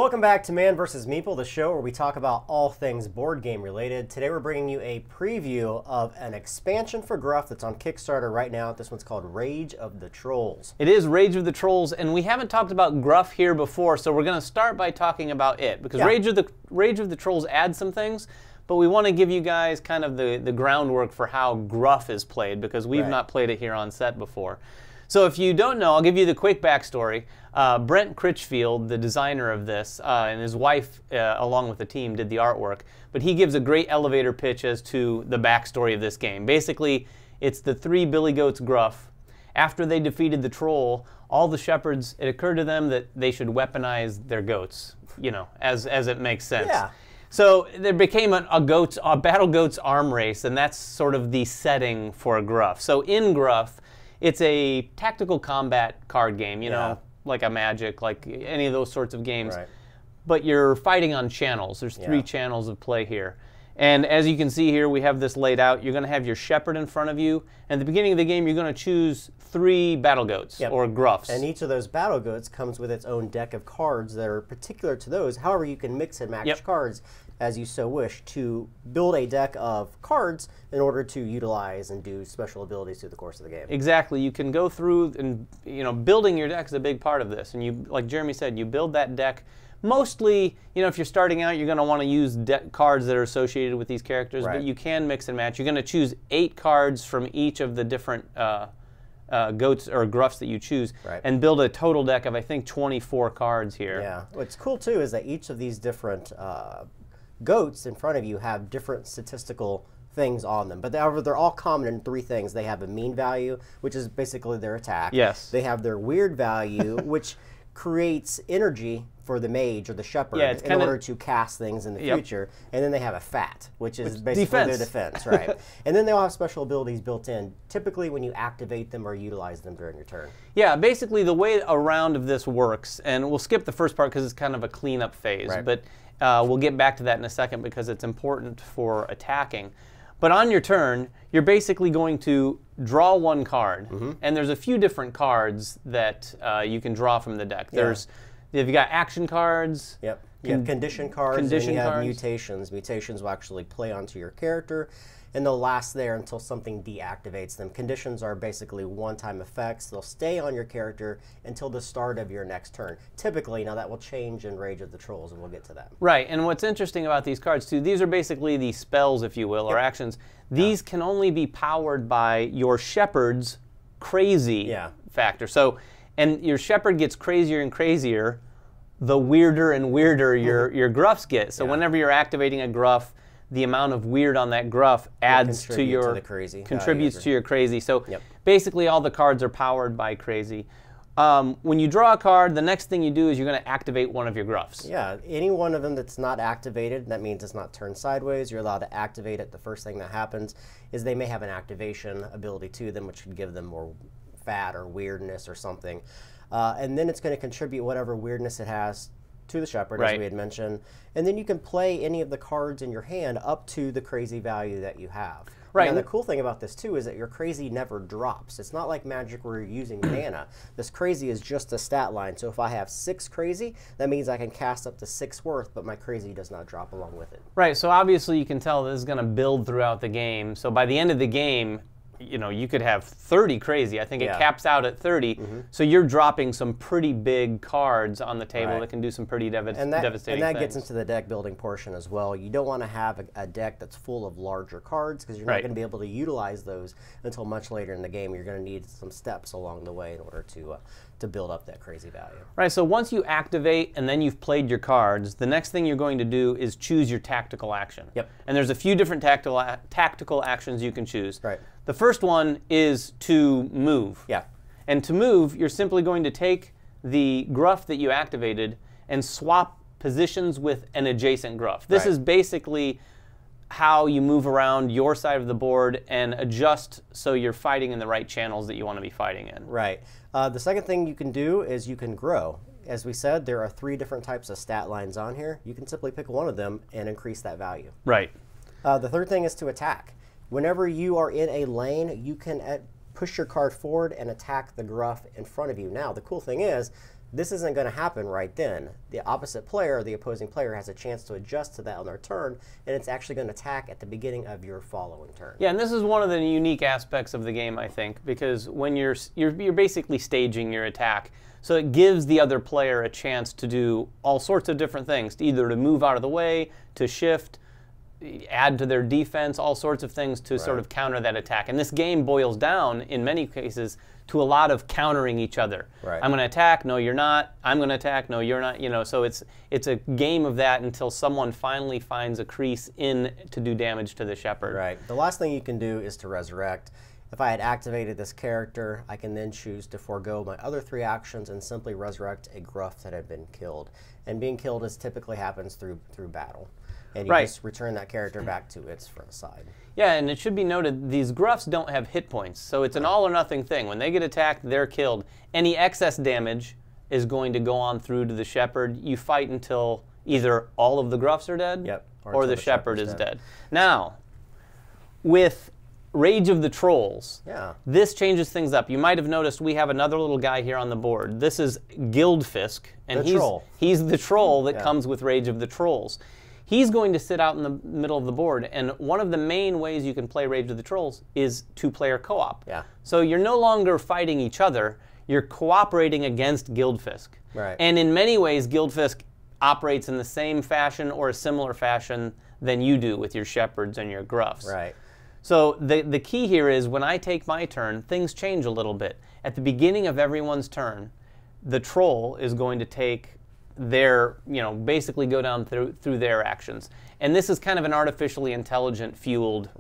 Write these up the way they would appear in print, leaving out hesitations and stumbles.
Welcome back to Man vs. Meeple, the show where we talk about all things board game related. Today we're bringing you a preview of an expansion for Gruff that's on Kickstarter right now. This one's called Rage of the Trolls. It is Rage of the Trolls, and we haven't talked about Gruff here before, so we're going to start by talking about it, because Rage of the Trolls adds some things, but we want to give you guys kind of the groundwork for how Gruff is played, because we've not played it here on set before. So if you don't know, I'll give you the quick backstory. Brent Critchfield, the designer of this, and his wife, along with the team, did the artwork. But he gives a great elevator pitch as to the backstory of this game. Basically, it's the three billy goats Gruff. After they defeated the troll, all the shepherds, it occurred to them that they should weaponize their goats, you know, as it makes sense. Yeah. So there became a battle goats arm race, and that's sort of the setting for Gruff. So in Gruff, it's a tactical combat card game, you know, like a Magic, like any of those sorts of games. Right. But you're fighting on channels. There's three channels of play here. And as you can see here, we have this laid out. You're going to have your shepherd in front of you. And at the beginning of the game, you're going to choose three battle goats or Gruffs. And each of those battle goats comes with its own deck of cards that are particular to those. However, you can mix and match cards as you so wish to build a deck of cards in order to utilize and do special abilities through the course of the game. Exactly. You can go through and, you know, building your deck is a big part of this. And you, like Jeremy said, you build that deck. Mostly, you know, if you're starting out, you're going to want to use cards that are associated with these characters, but you can mix and match. You're going to choose 8 cards from each of the different goats or Gruffs that you choose, and build a total deck of, I think, 24 cards here. Yeah. What's cool, too, is that each of these different goats in front of you have different statistical things on them. But however, they're all common in 3 things. They have a mean value, which is basically their attack. Yes. They have their weird value, which creates energy for the mage or the shepherd in order to cast things in the future. And then they have a fat, which is basically their defense, right? And then they all have special abilities built in, typically when you activate them or utilize them during your turn. Yeah, basically the way a round of this works, and we'll skip the first part because it's kind of a cleanup phase, but we'll get back to that in a second because it's important for attacking. But on your turn, you're basically going to draw 1 card, and there's a few different cards that you can draw from the deck. You've got action cards. You have condition cards, and you have mutations. Mutations will actually play onto your character, and they'll last there until something deactivates them. Conditions are basically one-time effects. They'll stay on your character until the start of your next turn. Typically, now that will change in Rage of the Trolls, and we'll get to that. Right, and what's interesting about these cards, too, these are basically the spells, if you will, or actions. These can only be powered by your shepherd's crazy factor. So, and your shepherd gets crazier and crazier the weirder and weirder your Gruffs get. So whenever you're activating a Gruff, the amount of weird on that Gruff adds to your contributes to your crazy. So basically all the cards are powered by crazy. When you draw a card, the next thing you do is you're going to activate one of your Gruffs. Yeah, any one of them that's not activated, that means it's not turned sideways. You're allowed to activate it. The first thing that happens is they may have an activation ability to them, which could give them more fat or weirdness or something. And then it's going to contribute whatever weirdness it has to the shepherd, as we had mentioned. And then you can play any of the cards in your hand up to the crazy value that you have. Right. And the cool thing about this, too, is that your crazy never drops. It's not like Magic where you're using mana. This crazy is just a stat line. So if I have 6 crazy, that means I can cast up to 6 worth, but my crazy does not drop along with it. Right. So obviously you can tell this is going to build throughout the game. So by the end of the game, you know, you could have 30 crazy. I think it caps out at 30. So you're dropping some pretty big cards on the table that can do some pretty devastating things. And that gets into the deck building portion as well. You don't want to have a deck that's full of larger cards because you're not going to be able to utilize those until much later in the game. You're going to need some steps along the way in order to build up that crazy value. Right, so once you activate and then you've played your cards, the next thing you're going to do is choose your tactical action. And there's a few different tactical actions you can choose. The first one is to move. And to move, you're simply going to take the Gruff that you activated and swap positions with an adjacent Gruff. This is basically how you move around your side of the board and adjust so you're fighting in the right channels that you want to be fighting in. The second thing you can do is you can grow. As we said, there are 3 different types of stat lines on here. You can simply pick one of them and increase that value. The third thing is to attack. Whenever you are in a lane, you can push your card forward and attack the Gruff in front of you. Now, the cool thing is, this isn't going to happen right then. The opposite player, the opposing player, has a chance to adjust to that on their turn, and it's actually going to attack at the beginning of your following turn. Yeah, and this is one of the unique aspects of the game, I think, because when you're basically staging your attack, so it gives the other player a chance to do all sorts of different things, either to move out of the way, to shift, add to their defense, all sorts of things to sort of counter that attack. And this game boils down, in many cases, to a lot of countering each other. Right. I'm going to attack, no you're not. I'm going to attack, no you're not. You know, so it's a game of that until someone finally finds a crease in to do damage to the shepherd. Right. The last thing you can do is to resurrect. If I had activated this character, I can then choose to forego my other 3 actions and simply resurrect a Gruff that had been killed. And being killed typically happens through battle. And you just return that character back to its front side. Yeah, and it should be noted, these Gruffs don't have hit points, so it's an all or nothing thing. When they get attacked, they're killed. Any excess damage is going to go on through to the shepherd. You fight until either all of the Gruffs are dead, or the shepherd is dead. Now, with Rage of the Trolls, this changes things up. You might have noticed we have another little guy here on the board. This is Fisk, and he's the troll that comes with Rage of the Trolls. He's going to sit out in the middle of the board, and one of the main ways you can play Rage of the Trolls is 2-player co-op. Yeah. So you're no longer fighting each other, you're cooperating against Fisk. Right. And in many ways, Fisk operates in the same fashion or a similar fashion than you do with your shepherds and your gruffs. Right. So the key here is when I take my turn, things change a little bit. At the beginning of everyone's turn, the troll is going to take their, basically go down through their actions. And this is kind of an artificially intelligent fueled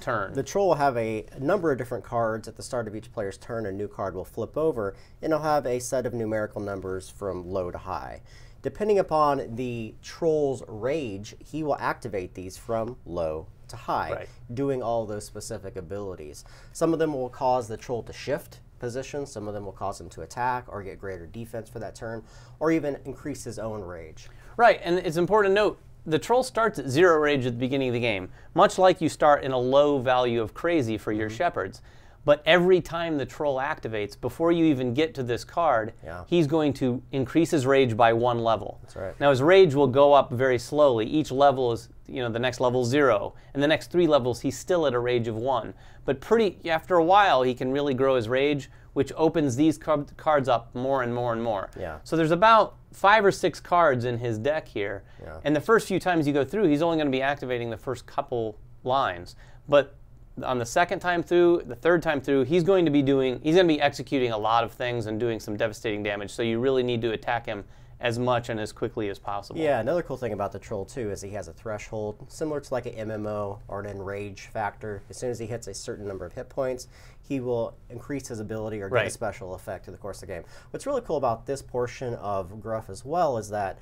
turn. The troll will have a number of different cards at the start of each player's turn. A new card will flip over, and it'll have a set of numerical numbers from low to high. Depending upon the troll's rage, he will activate these from low to high, doing all those specific abilities. Some of them will cause the troll to shift position, some of them will cause him to attack or get greater defense for that turn, or even increase his own rage. Right, and it's important to note, the troll starts at 0 rage at the beginning of the game, much like you start in a low value of crazy for your shepherds. But every time the troll activates, before you even get to this card, he's going to increase his rage by 1 level. That's right. Now his rage will go up very slowly. Each level is, the next level is 0. And the next 3 levels, he's still at a rage of 1. But after a while, he can really grow his rage, which opens these cards up more and more and more. Yeah. So there's about 5 or 6 cards in his deck here. Yeah. And the first few times you go through, he's only going to be activating the first couple lines. But on the second time through, the third time through, he's going to be executing a lot of things and doing some devastating damage. So you really need to attack him as much and as quickly as possible. Yeah, another cool thing about the troll too is he has a threshold similar to like an MMO or an enrage factor. As soon as he hits a certain number of hit points, he will increase his ability or get a special effect in the course of the game. What's really cool about this portion of Gruff as well is that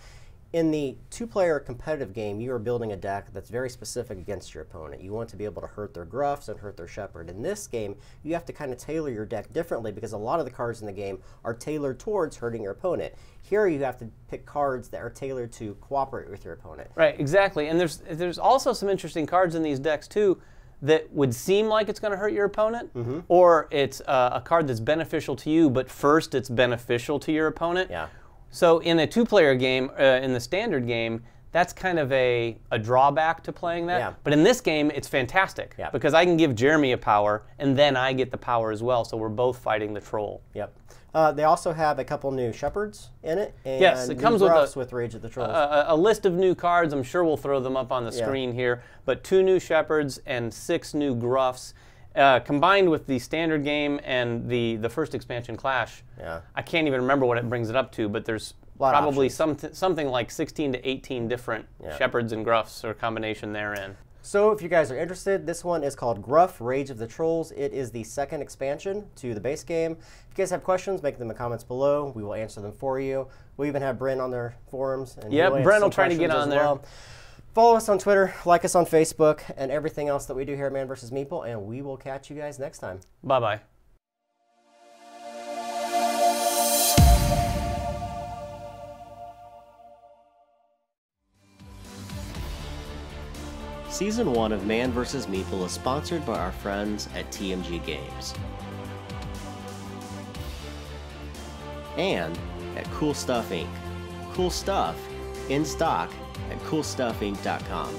in the 2-player competitive game, you are building a deck that's very specific against your opponent. You want to be able to hurt their Gruffs and hurt their Shepherd. In this game, you have to kind of tailor your deck differently because a lot of the cards in the game are tailored towards hurting your opponent. Here, you have to pick cards that are tailored to cooperate with your opponent. Right, exactly. And there's also some interesting cards in these decks, too, that would seem like it's going to hurt your opponent, or it's a card that's beneficial to you, but first it's beneficial to your opponent. Yeah. So in a 2-player game, in the standard game, that's kind of a drawback to playing that. Yeah. But in this game, it's fantastic because I can give Jeremy a power, and then I get the power as well, so we're both fighting the troll. Yep. They also have a couple new Shepherds in it, and yes, it comes with Rage of the Trolls. A list of new cards. I'm sure we'll throw them up on the screen here, but 2 new Shepherds and 6 new Gruffs. Combined with the standard game and the first expansion Clash, I can't even remember what it brings it up to, but there's probably something like 16 to 18 different Shepherds and Gruffs or combination therein. So if you guys are interested, this one is called Gruff, Rage of the Trolls. It is the 2nd expansion to the base game. If you guys have questions, make them in the comments below. We will answer them for you. We'll even have Brent on their forums. And Brent will try to get on there. Follow us on Twitter, like us on Facebook, and everything else that we do here at Man vs. Meeple, and we will catch you guys next time. Bye-bye. Season 1 of Man vs. Meeple is sponsored by our friends at TMG Games. And at Cool Stuff Inc. Cool Stuff in stock at coolstuffinc.com.